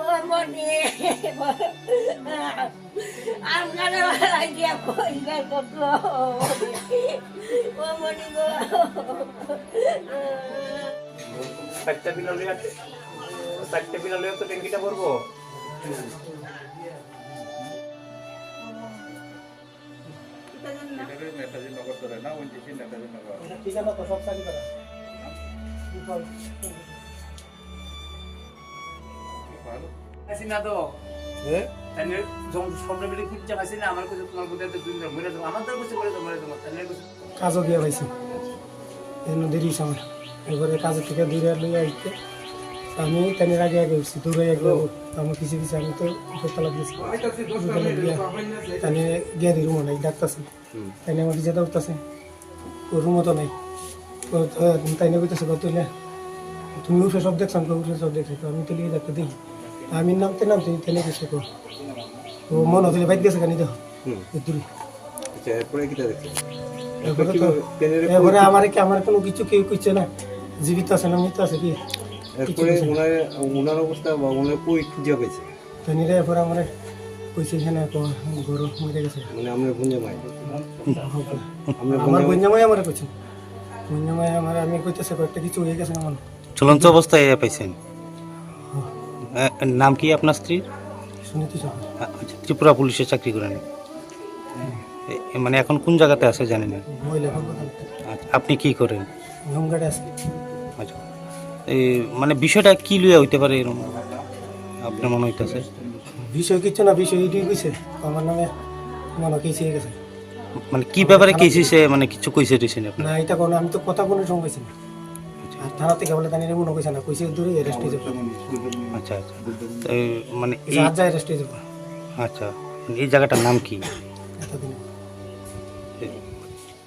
ও মনি আমার লাগিয়া কই গায় কত ও মনি গো চারটা বিনা লইয়া তো ট্যাঙ্কিটা ভরবো। না তো স্বর্ণবিলি খুঁজছে পাইছি না আমার কাছে তোমার কোথায় আমার তো কিছু বলে তোমার কাজও গিয়ে পাইছি দেরি সময় এবারে কাজের থেকে দূরে লইয়া আইতে আমি তেনের আগে আগে উঠছি দূরে গেল আমার কিছু কিছু আমি তো উপরতলা দিয়েছি উপরতলা দিয়া তানে গিয়ে দিই রুমও নাই ডাকতেছি তাই আমার যেতে উঠতেছে ওর রুমও তো নাই তাই না বলতেছে তুলে তুমি উঠে সব দেখছো উঠে সব দেখছো তো আমি তো লিয়ে দেখতে দেখি আমি নামতে তেলে গেছে তো ও মনে হতে বাইক গেছে কেন দেখো দূরে এরপরে আমার কোনো কিছু কেউ করছে না জীবিত আছে না মৃত আছে কি ওনার অবস্থা বা ওনার কই খুঁজে পেয়েছে তানিরে এরপরে আমার কইছে এখানে গরু মরে গেছে মানে আমরা গুঞ্জামাই আমার গুঞ্জামাই আমার কইছে গুঞ্জামাই আমার আমি কইতেছে কয়েকটা কিছু হয়ে গেছে আমার চলন্ত অবস্থায় পাইছেন। নাম কি আপনার স্ত্রীর? শুনিতে সকাল আচ্ছা, ত্রিপুরা পুলিশে চাকরি করেন, মানে এখন কোন জায়গাতে আছে জানেন না? মহিলা আচ্ছা, আপনি কি করেন? হোমগার্ডে আছে। আচ্ছা, এই মানে বিষয়টা কি লইয়া হইতে পারে এরকম আপনার মনে হইতেছে? বিষয় কিছু না, বিষয় এটাই কইছে আমার নামে মনে কেসে গেছে। মানে কি ব্যাপারে কেসিছে, মানে কিছু কইছে দিছেন আপনি? না এটা কোনো আমি তো কথা কোনো সময় কইছি না, আর থানা থেকে বলে তানিরে মনে কইছে না, কইছে দূরে অ্যারেস্ট হয়ে যাবে। আচ্ছা আচ্ছা, মানে যা অ্যারেস্ট হয়ে যাবে। আচ্ছা, এই জায়গাটার নাম কি?